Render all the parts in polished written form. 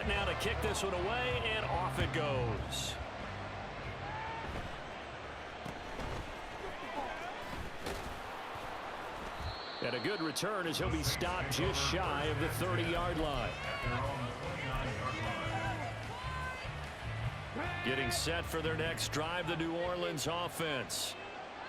set now to kick this one away, and off it goes. And a good return as he'll be stopped just shy of the 30-yard line. Getting set for their next drive, the New Orleans offense.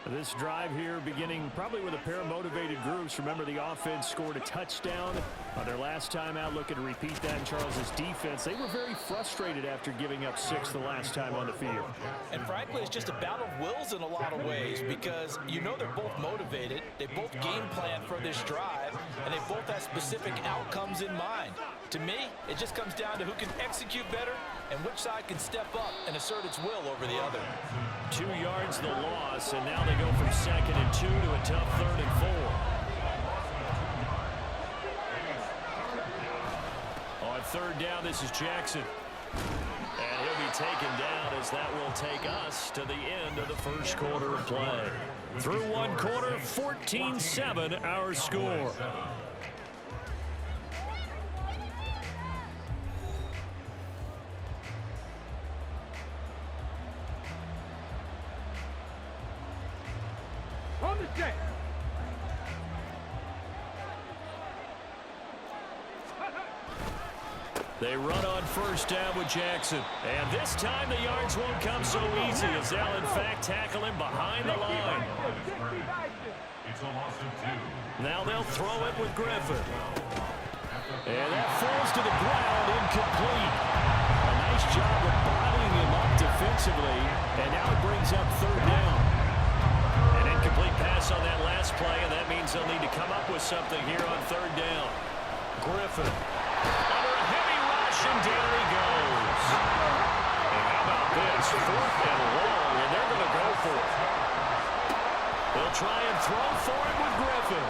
This drive here beginning probably with a pair of motivated groups. Remember, the offense scored a touchdown on their last time out. Looking to repeat that in Charles's defense. They were very frustrated after giving up 6 the last time on the field. And frankly, it's just a battle of wills in a lot of ways because you know they're both motivated. They both game plan for this drive, and they both have specific outcomes in mind. To me, it just comes down to who can execute better and which side can step up and assert its will over the other. 2 yards the loss, and now they go from 2nd and 2 to a tough 3rd and 4. On 3rd down, this is Jackson. And he'll be taken down as that will take us to the end of the first quarter of play. Through 1 quarter, 14-7 our score. They run on 1st down with Jackson. And this time the yards won't come so easy as they'll in fact tackle him behind the line. Now they'll throw it with Griffin. And that falls to the ground, incomplete. A nice job of bodying him up defensively. And now it brings up 3rd down. An incomplete pass on that last play, and that means they'll need to come up with something here on 3rd down. Griffin. And down he goes. And how about this? 4th and long, and they're going to go for it. They'll try and throw for it with Griffin.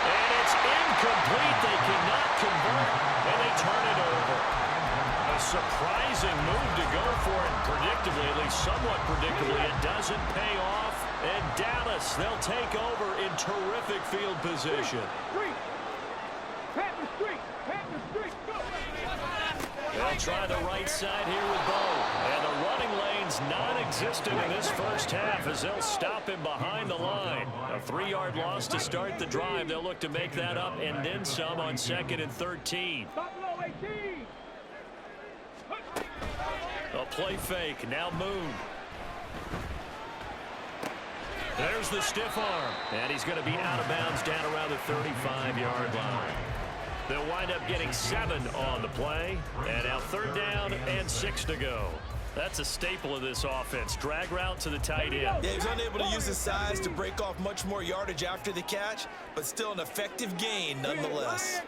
And it's incomplete. They cannot convert, and they turn it over. A surprising move to go for it. Predictably, at least somewhat predictably, it doesn't pay off. And Dallas, they'll take over in terrific field position. They'll try the right side here with Bo. And the running lane's non-existent in this first half as they'll stop him behind the line. A 3-yard loss to start the drive. They'll look to make that up and then some on 2nd and 13. A play fake. Now Moon. There's the stiff arm. And he's going to be out of bounds down around the 35-yard line. They'll wind up getting 7 on the play. And now 3rd down and 6 to go. That's a staple of this offense. Drag route to the tight end. Yeah, he's unable to use his size to break off much more yardage after the catch, but still an effective gain nonetheless.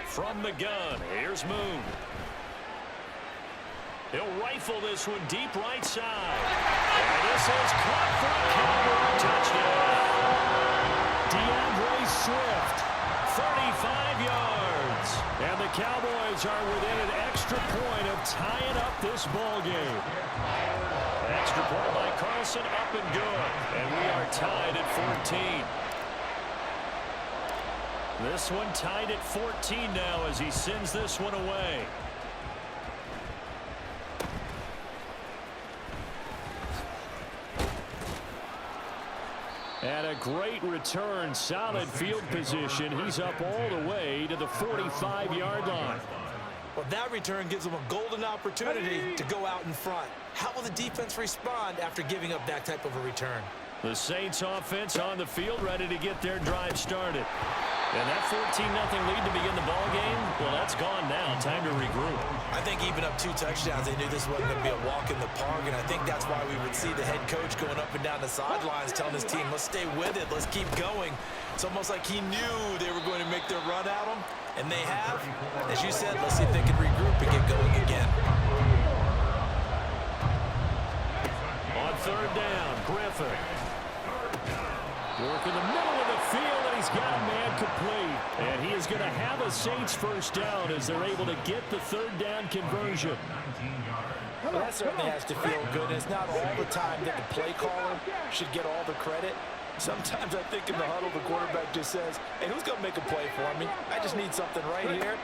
From the gun, here's Moon. He'll rifle this one deep right side. And this is caught for a Cowboy touchdown. DeAndre Swift, 35 yards. And the Cowboys are within an extra point of tying up this ball game. Extra point by Carlson, up and good. And we are tied at 14. This one tied at 14 now as he sends this one away. And a great return, solid field position. He's up all the way to the 45-yard line. Well, that return gives them a golden opportunity to go out in front. How will the defense respond after giving up that type of a return? The Saints offense on the field, ready to get their drive started. And that 14-0 lead to begin the ball game, well, that's gone now. Time to regroup. I think even up 2 touchdowns, they knew this wasn't going to be a walk in the park, and I think that's why we would see the head coach going up and down the sidelines telling his team, let's stay with it, let's keep going. It's almost like he knew they were going to make their run at him, and they have. As you said, let's see if they can regroup and get going again. On 3rd down, Griffin. Work in the middle of the field, and he's got a man complete. And he is going to have a Saints first down as they're able to get the 3rd down conversion. Well, that certainly has to feel good. It's not all the time that the play caller should get all the credit. Sometimes I think in the huddle, the quarterback just says, hey, who's going to make a play for me? I just need something right here.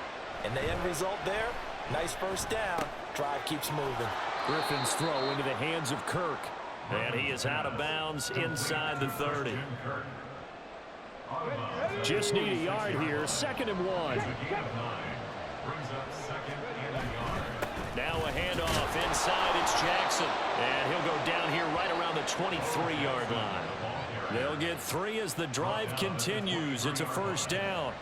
And the end result there, nice first down. Drive keeps moving. Griffin's throw into the hands of Kirk. And he is out of bounds inside the 30. Just need a yard here. 2nd and 1. Now a handoff inside. It's Jackson. And he'll go down here right around the 23-yard line. They'll get 3 as the drive continues. It's a first down.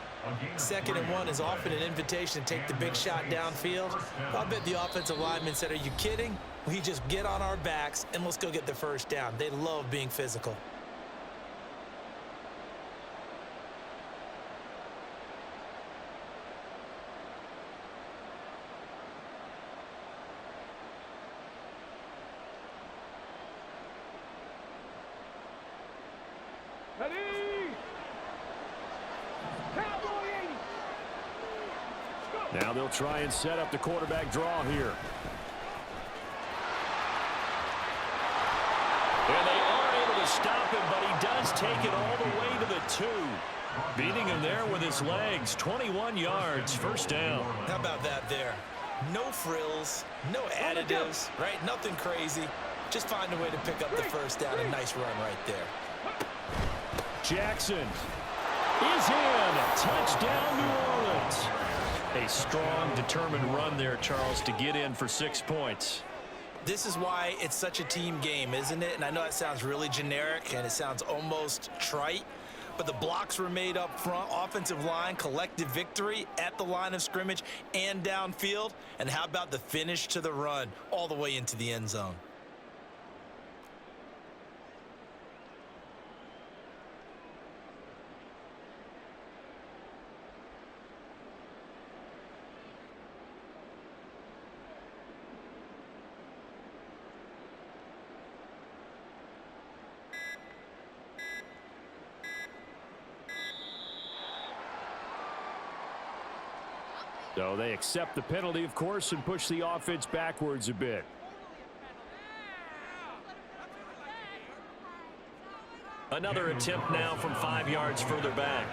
2nd and 1 is often an invitation to take the big shot downfield. I bet the offensive lineman said, are you kidding? We just get on our backs and let's go get the first down. They love being physical. Now they'll try and set up the quarterback draw here. And they are able to stop him, but he does take it all the way to the 2. Beating him there with his legs. 21 yards, first down. How about that there? No frills, no additives, right? Nothing crazy. Just find a way to pick up the first down. A nice run right there. Jackson is in. Touchdown, New Orleans. A strong, determined run there, Charles, to get in for 6 points. This is why it's such a team game, isn't it? And I know that sounds really generic and it sounds almost trite, but the blocks were made up front, offensive line, collective victory at the line of scrimmage and downfield. And how about the finish to the run all the way into the end zone? So they accept the penalty, of course, and push the offense backwards a bit. Another attempt now from 5 yards further back.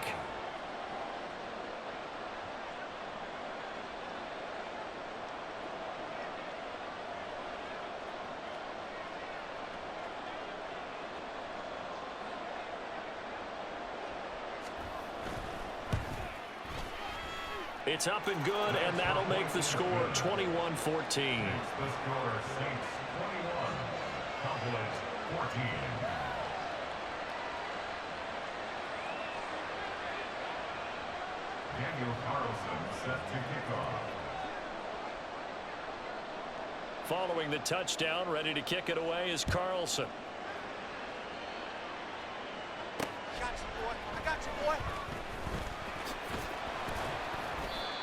It's up and good, and that'll make the score 21-14. The score, Saints 21, Cowboys 14. Daniel Carlson set to kick off. Following the touchdown, ready to kick it away is Carlson. Got you, boy. I got you, boy.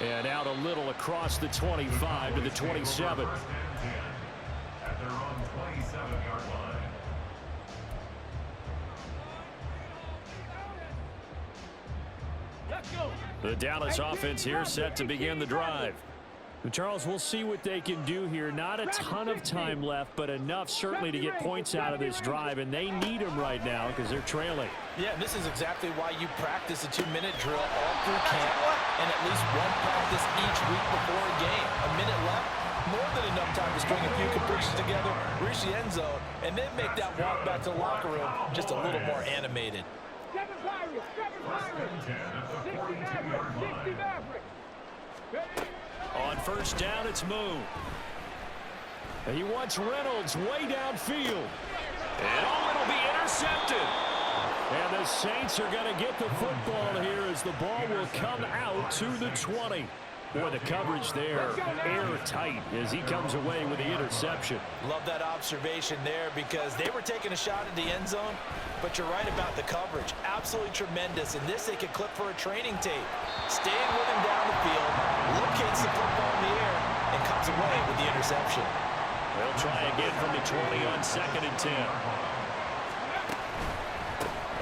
And out a little across the 25 to the 27. First and 10 at their own 27-yard line. Let's go. The Dallas offense here set to begin the drive. Charles, we'll see what they can do here. Not a ton of time left, but enough certainly to get points out of this drive, and they need them right now because they're trailing. Yeah, this is exactly why you practice a 2-minute drill all through camp and at least one practice each week before a game. A minute left, more than enough time to string a few completions together, reach the end zone, and then make that walk back to the locker room just a little more animated. First and 10 at the 42-yard line. On first down, it's Moon. And he wants Reynolds way downfield. And it'll be intercepted. And the Saints are going to get the football here as the ball will come out to the 20. Boy, the coverage there, airtight as he comes away with the interception. Love that observation there because they were taking a shot at the end zone, but you're right about the coverage. Absolutely tremendous. And this they could clip for a training tape. Staying with him down the field, locates the football in the air, and comes away with the interception. They'll try again from the 20 on 2nd and 10.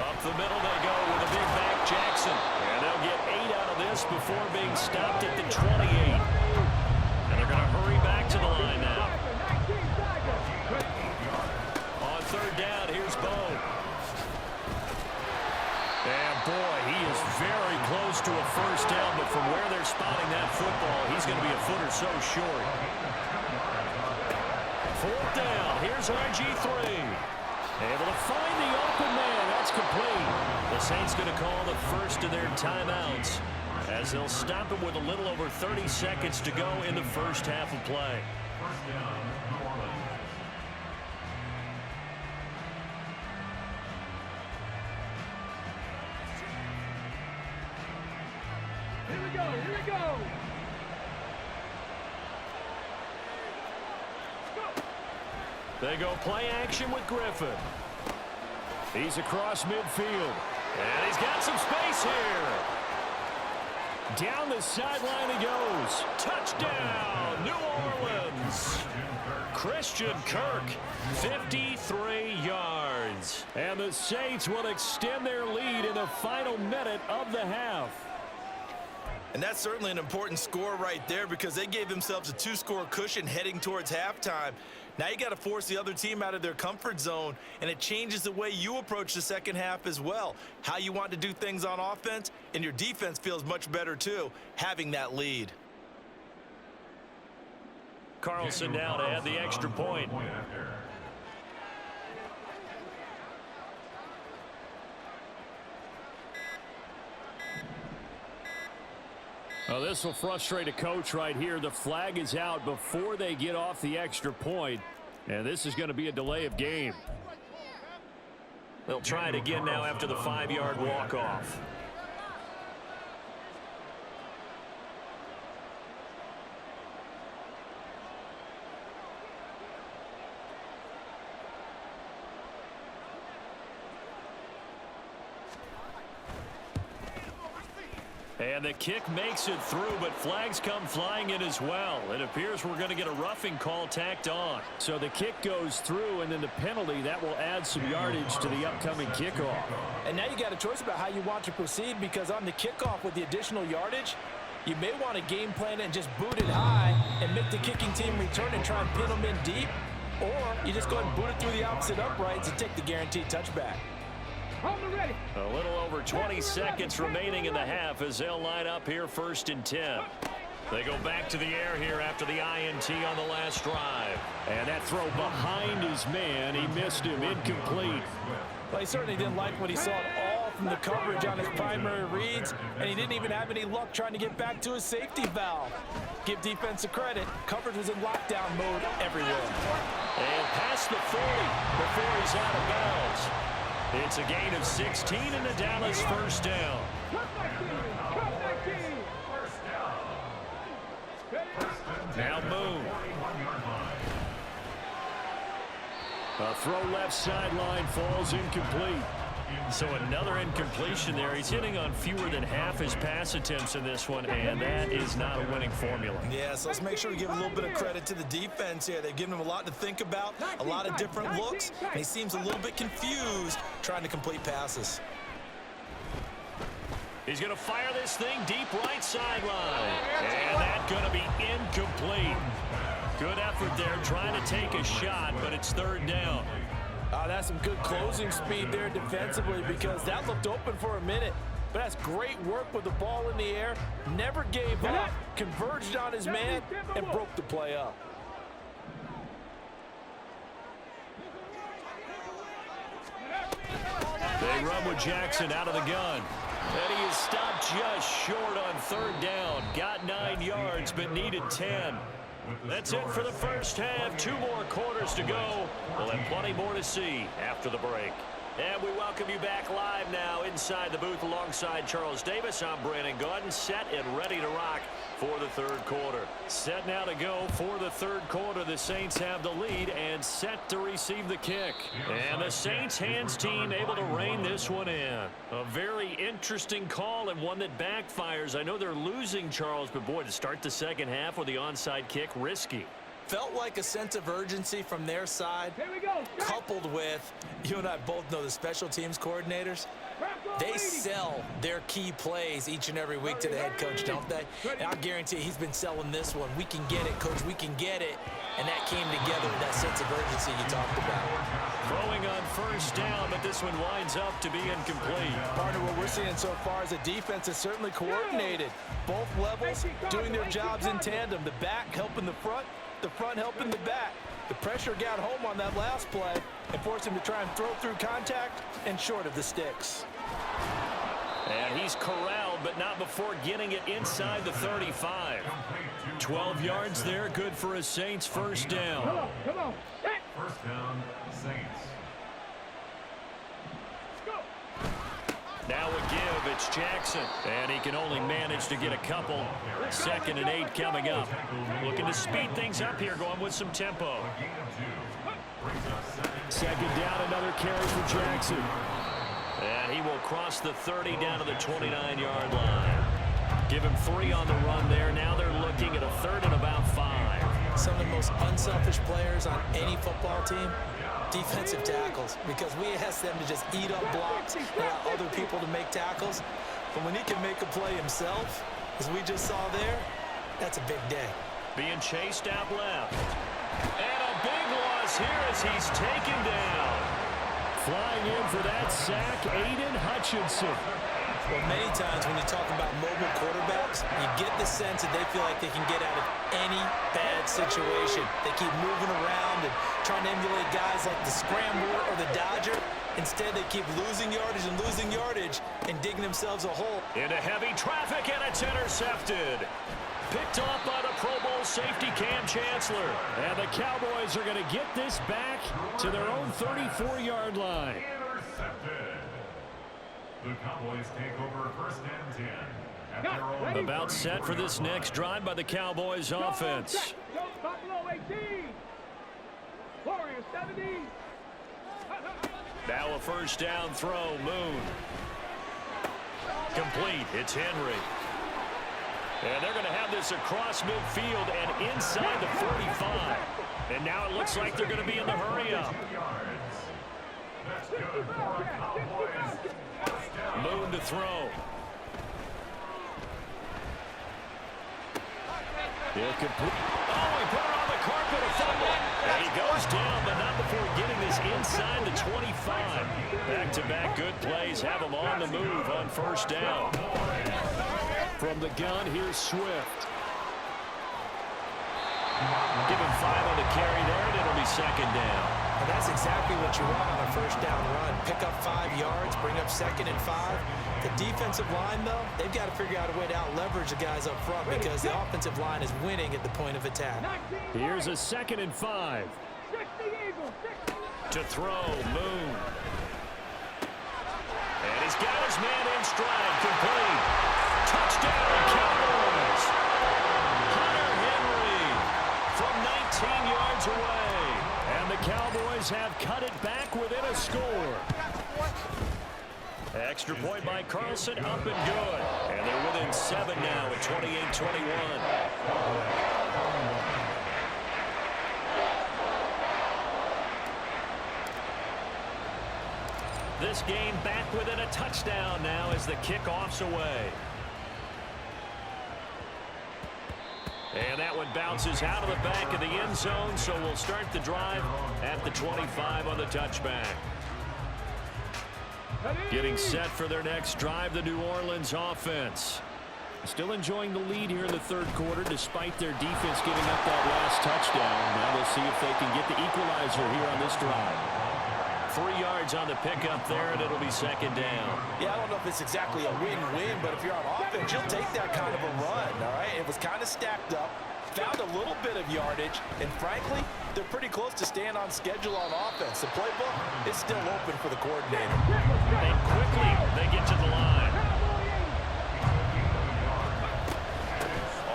Up the middle they go with a big back Jackson. And they'll get 8 out of this before being stopped at the 28. And they're going to hurry back to the line now. On third down, here's Bo. short. Fourth down. Here's RG3. Able to find the open man. That's complete. The Saints going to call the first of their timeouts as they'll stop it with a little over 30 seconds to go in the first half of play. First down, New Orleans. Here we go. They go play action with Griffin. He's across midfield. And he's got some space here. Down the sideline he goes. Touchdown, New Orleans. Christian Kirk, 53 yards. And the Saints will extend their lead in the final minute of the half. And that's certainly an important score right there because they gave themselves a 2-score cushion heading towards halftime. Now you got to force the other team out of their comfort zone, and it changes the way you approach the second half as well. How you want to do things on offense, and your defense feels much better too, having that lead. Carlson now to add the extra point. Well, this will frustrate a coach right here. The flag is out before they get off the extra point, and this is going to be a delay of game. They'll try it again now after the 5-yard walk-off. And the kick makes it through, but flags come flying in as well. It appears we're going to get a roughing call tacked on. So the kick goes through, and then the penalty, that will add some yardage to the upcoming kickoff. And now you got a choice about how you want to proceed, because on the kickoff with the additional yardage, you may want to game plan it and just boot it high and make the kicking team return and try and pin them in deep. Or you just go ahead and boot it through the opposite uprights and take the guaranteed touchback. A little over 20 seconds remaining in the half as they'll line up here 1st and 10. They go back to the air here after the INT on the last drive. And that throw behind his man, he missed him, incomplete. Well, he certainly didn't like what he saw at all from the coverage on his primary reads, and he didn't even have any luck trying to get back to his safety valve. Give defense a credit. Coverage was in lockdown mode everywhere. And past the 40 before he's out of bounds. It's a gain of 16 and a Dallas first down. Now Moon. A throw left sideline falls incomplete. So another incompletion there. He's hitting on fewer than half his pass attempts in this one, and that is not a winning formula. Yeah, so let's make sure we give a little bit of credit to the defense here. They've given him a lot to think about, a lot of different looks, and he seems a little bit confused trying to complete passes. He's going to fire this thing deep right sideline, and that's going to be incomplete. Good effort there trying to take a shot, but it's 3rd down. That's some good closing speed there defensively, because that looked open for a minute. But that's great work with the ball in the air. Never gave up, converged on his man, and broke the play up. They run with Jackson out of the gun. And he is stopped just short on 3rd down. Got 9 yards, but needed 10. That's it for the first half. 2 more quarters to go. We'll have plenty more to see after the break. And we welcome you back live now inside the booth alongside Charles Davis. I'm Brandon Gordon, set and ready to rock for the 3rd quarter. Set now to go for the 3rd quarter. The Saints have the lead and set to receive the kick. And the Saints hands team able to rein this one in. A very interesting call and one that backfires. I know they're losing, Charles, but boy, to start the second half with the onside kick, risky. Felt like a sense of urgency from their side, coupled with, you and I both know the special teams coordinators, they sell their key plays each and every week to the head coach, don't they? And I guarantee he's been selling this one. We can get it, coach, we can get it. and that came together with that sense of urgency you talked about. Throwing on first down, but this one winds up to be incomplete. Partner, what we're seeing so far is the defense is certainly coordinated. Both levels doing their jobs in tandem. The back helping the front helping the back. The pressure got home on that last play and forced him to try and throw through contact and short of the sticks. And he's corralled, but not before getting it inside the 35. 12 yards there, good for a Saints first down. Come on. First down, Saints. Now a give, it's Jackson. And he can only manage to get a couple. 2nd and 8 coming up. Looking to speed things up here, going with some tempo. 2nd down, another carry for Jackson. And he will cross the 30 down to the 29-yard line. Give him 3 on the run there. Now they're looking at a 3rd and about 5. Some of the most unselfish players on any football team, defensive tackles, because we ask them to just eat up blocks and allow other people to make tackles. But when he can make a play himself, as we just saw there, that's a big day. Being chased out left. And a big loss here as he's taken down. Flying in for that sack, Aiden Hutchinson. Well, many times when you talk about mobile quarterbacks, you get the sense that they feel like they can get out of any bad situation. They keep moving around and trying to emulate guys like the Scrambler or the Dodger. Instead, they keep losing yardage and digging themselves a hole. Into heavy traffic, and it's intercepted. Picked off by the Pro Bowl safety Cam Chancellor. And the Cowboys are going to get this back to their own 34-yard line. Intercepted. The Cowboys take over first and 10 at their own. About set for this next drive by the Cowboys offense. Buffalo 18. Warriors 17. Now a first down throw, Moon. Complete, it's Henry. And they're going to have this across midfield and inside the 45. And now it looks like they're going to be in the hurry up. That's good for Cowboys. Moon to throw. He'll complete. Oh, he put it on the carpet, a fumble. And he goes down, but not before getting this inside the 25. Back-to-back good plays have him on the move on first down. From the gun, here's Swift. Give him 5 on the carry there, and it'll be second down. And that's exactly what you want on a first down run. Pick up 5 yards, bring up 2nd and 5. The defensive line, though, they've got to figure out a way to out-leverage the guys up front because the offensive line is winning at the point of attack. Here's a 2nd and 5. To throw, Moon. And he's got his man in stride, complete. Touchdown, Cowboys. Hunter Henry from 19 yards away. And the Cowboys have cut it back within a score. Extra point by Carlson, up and good. And they're within 7 now at 28-21. This game back within a touchdown now as the kickoff's away. And that one bounces out of the back of the end zone, so we'll start the drive at the 25 on the touchback. Getting set for their next drive, the New Orleans offense. Still enjoying the lead here in the 3rd quarter despite their defense giving up that last touchdown. Now we'll see if they can get the equalizer here on this drive. 3 yards on the pickup there, and it'll be second down. Yeah, I don't know if it's exactly a win-win, but if you're on offense, you'll take that kind of a run, all right? It was kind of stacked up, found a little bit of yardage, and frankly, they're pretty close to staying on schedule on offense. The playbook is still open for the coordinator. And quickly, they get to the line.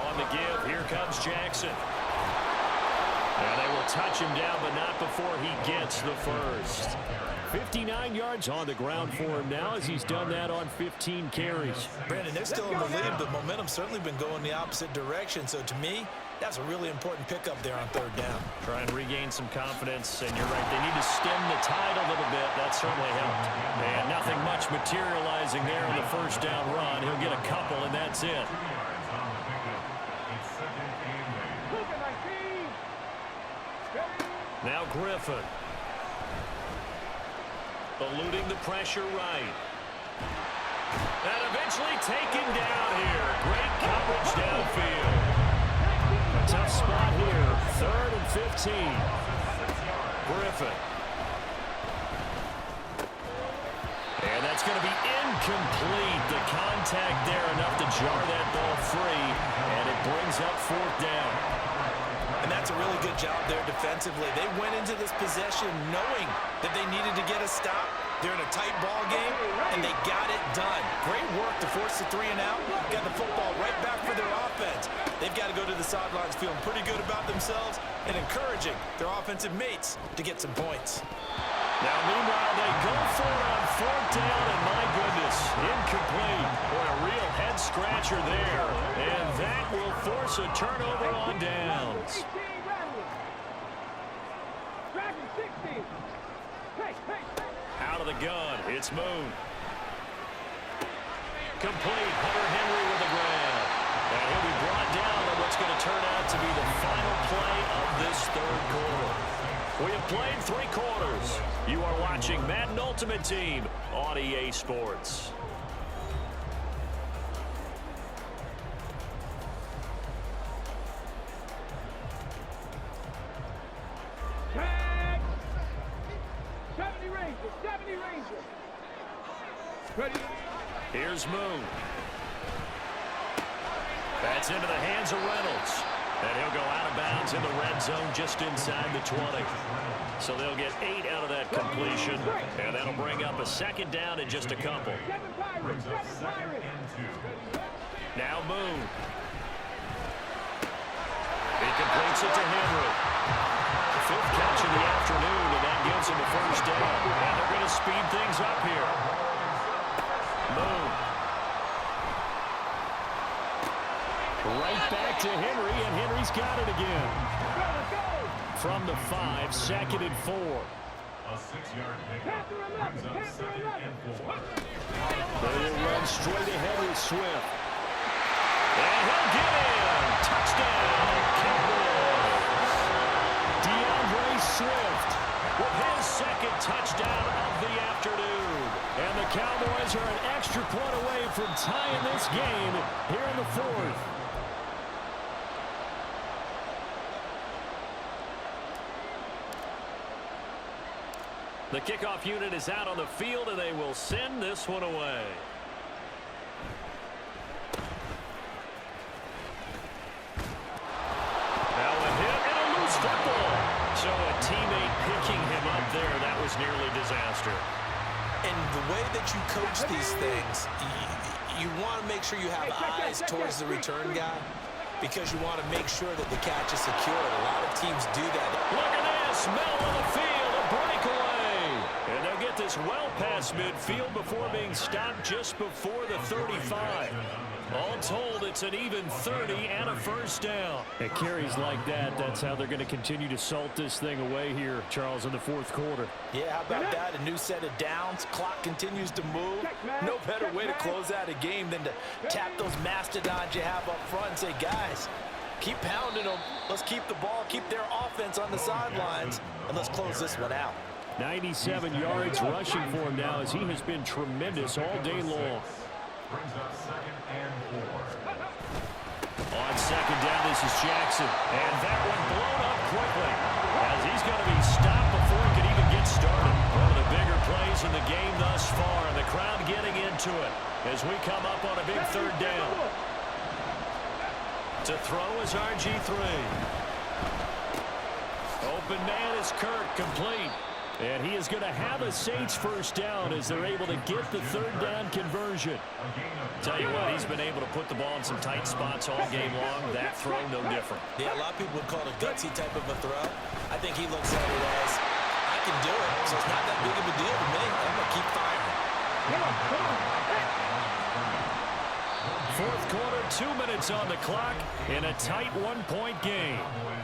On the give, here comes Jackson. And they will touch him down, but not before he gets the first. 59 yards on the ground for him now as he's done that on 15 carries. Brandon, they're still in the lead, but momentum's certainly been going the opposite direction. So to me, that's a really important pickup there on 3rd down. Try and regain some confidence, and you're right, they need to stem the tide a little bit. That certainly helped. And nothing much materializing there in the first down run. He'll get a couple, and that's it. Now Griffin. Eluding the pressure right. And eventually taken down here. Great coverage downfield. Tough spot here. 3rd and 15. Griffin. And that's going to be incomplete. The contact there enough to jar that ball free. And it brings up 4th down. And that's a really good job there defensively. They went into this possession knowing that they needed to get a stop. They're in a tight ball game, and they got it done. Great work to force the 3 and out. Got the football right back for their offense. They've got to go to the sidelines feeling pretty good about themselves and encouraging their offensive mates to get some points. Now, meanwhile, they go for it on 4th down, and my goodness, incomplete. Boy, a real head-scratcher there. And that will force a turnover on downs. Out of the gun, it's Moon. Complete, Hunter Henry with the grab. And he'll be brought down on what's going to turn out to be the final play of this 3rd quarter. We have played 3 quarters. You are watching Madden Ultimate Team on EA Sports. Tag! 70 Rangers, 70 Rangers. Ready? Here's Moon. That's into the hands of Reynolds. And he'll go out of bounds in the red zone just inside the 20. So they'll get 8 out of that completion. And that'll bring up a 2nd down in just a couple. Now Moon. He completes it to Henry. 5th catch of the afternoon, and that gives him a 1st down. And they're going to speed things up here. Moon. Right back to Henry, and Henry's got it again. From the 5, 2nd and 4. A 6-yard pickup brings up 2nd and 4. They will run straight ahead with Swift. And he'll get in. Touchdown, Cowboys. DeAndre Swift with his 2nd touchdown of the afternoon. And the Cowboys are an extra point away from tying this game here in the 4th. The kickoff unit is out on the field, and they will send this one away. Now a hit and a loose football. So a teammate picking him up there, that was nearly disaster. And the way that you coach these things, you want to make sure you have eyes towards the return guy because you want to make sure that the catch is secured. A lot of teams do that. Look at this, middle of the field, a breakaway. And they'll get this well past midfield before being stopped just before the 35. All told, it's an even 30 and a 1st down. At carries like that, that's how they're going to continue to salt this thing away here, Charles, in the 4th quarter. Yeah, how about that? A new set of downs. Clock continues to move. No better way to close out a game than to tap those mastodons you have up front and say, guys, keep pounding them. Let's keep the ball, keep their offense on the sidelines, and let's close this one out. 97 yards rushing for him now as he has been tremendous all day long. Brings up 2nd and 4. On 2nd down, this is Jackson. And that one blown up quickly as he's going to be stopped before he can even get started. One of the bigger plays in the game thus far, and the crowd getting into it as we come up on a big 3rd down. To throw is RG3. Open man is Kirk, complete. And he is going to have a Saints 1st down as they're able to get the 3rd down conversion. Tell you what, he's been able to put the ball in some tight spots all game long. That throw, no different. Yeah, a lot of people would call it a gutsy type of a throw. I think he looks at it as, I can do it, so it's not that big of a deal to me. I'm going to keep firing. 4th quarter, 2 minutes on the clock in a tight 1-point game.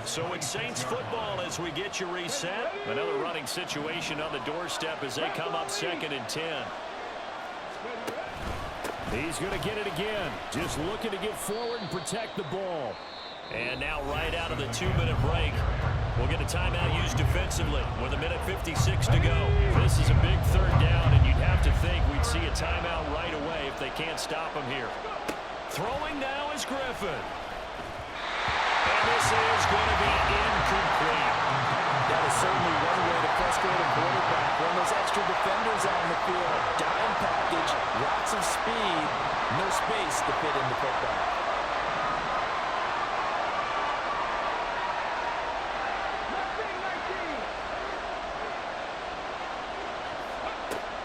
So it's Saints football as we get you reset. Another running situation on the doorstep as they come up 2nd and 10. He's going to get it again. Just looking to get forward and protect the ball. And now right out of the 2-minute break, We'll get a timeout used defensively with 1:56 to go. This is a big third down, and you'd have to think we'd see a timeout right away if they can't stop him here. Throwing now is Griffin. And this is going to be incomplete. That is certainly one way to frustrate a quarterback. When those extra defenders out in the field, dime package, lots of speed, no space to fit in the football.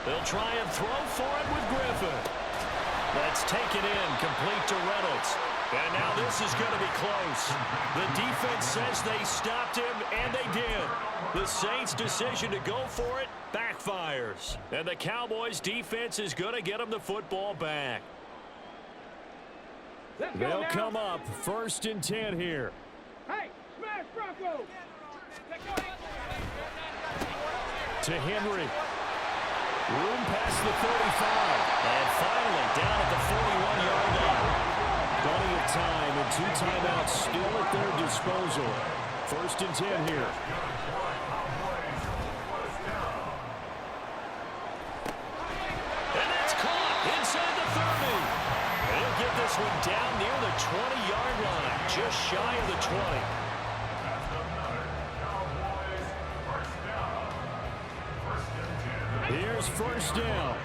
They'll try and throw for it with Griffin. That's taken in, complete to Reynolds. And now this is going to be close. The defense says they stopped him, and they did. The Saints' decision to go for it backfires. And the Cowboys' defense is going to get them the football back. They'll come up 1st and 10 here. Hey, smash Bronco! To Henry. Room past the 35. And finally down at the 41-yard line. Plenty of time and 2 timeouts still at their disposal. 1st and 10 here. And that's caught inside the 30. He'll get this one down near the 20-yard line, just shy of the 20. Here's 1st down.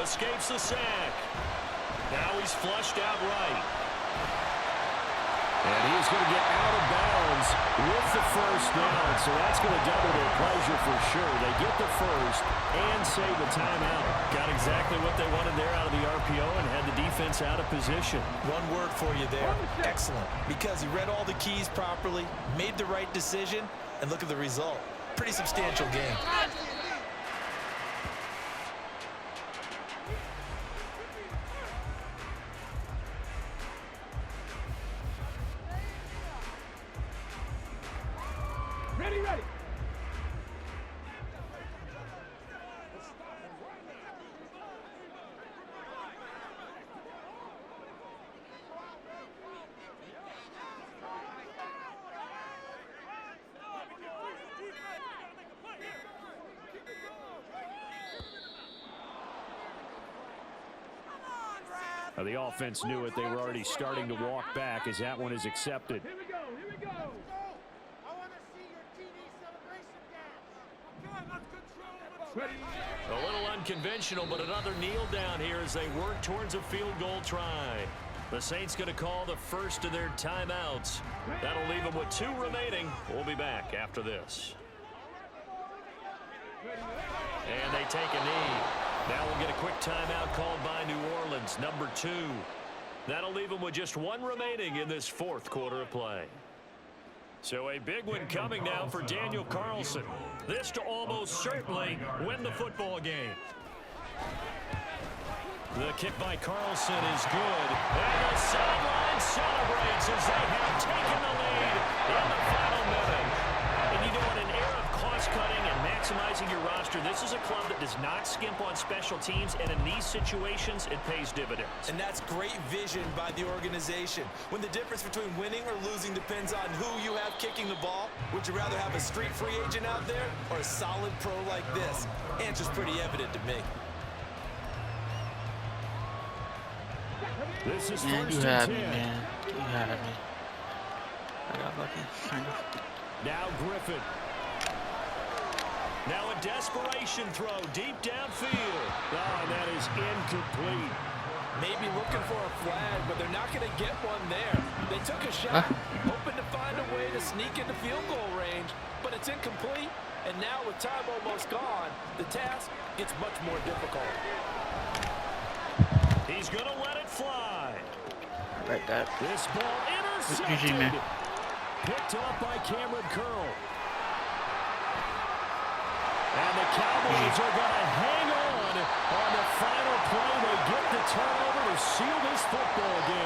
Escapes the sack. Now he's flushed out right. And he's going to get out of bounds with the 1st down, so that's going to double their pleasure for sure. They get the 1st and save the timeout. Got exactly what they wanted there out of the RPO and had the defense out of position. One word for you there, excellent. Because he read all the keys properly, made the right decision, and look at the result. Pretty substantial game. Ready. The offense knew it. They were already starting to walk back as that one is accepted. Here we go. I want to see your TV celebration dance. Come on, let's control it. A little unconventional, but another kneel down here as they work towards a field goal try. The Saints going to call the first of their timeouts. That'll leave them with 2 remaining. We'll be back after this. And they take a knee. Now we'll get a quick timeout called by New Orleans, number 2. That'll leave them with just 1 remaining in this 4th quarter of play. So a big one coming now for Daniel Carlson. This to almost certainly win the football game. The kick by Carlson is good. And the sideline celebrates as they have taken the lead in the final minute. And you know, in an era of cost-cutting and maximizing your roster, this is a club that does not skimp on special teams, and in these situations, it pays dividends. And that's great vision by the organization. When the difference between winning or losing depends on who you have kicking the ball, would you rather have a street free agent out there or a solid pro like this? Answer's pretty evident to me. This is Man, you 1st had and me, 10. man. You had me. I got lucky, kind of. Now Griffin. Now a desperation throw deep downfield. Oh, and that is incomplete. Maybe looking for a flag, but they're not going to get one there. They took a shot, hoping to find a way to sneak into field goal range, but it's incomplete. And now with time almost gone, the task gets much more difficult. He's going to let it fly. I like that. This ball intercepted. GG, man. Picked up by Cameron Curl. And the Cowboys are going to hang on the final play. They get the turnover to seal this football game.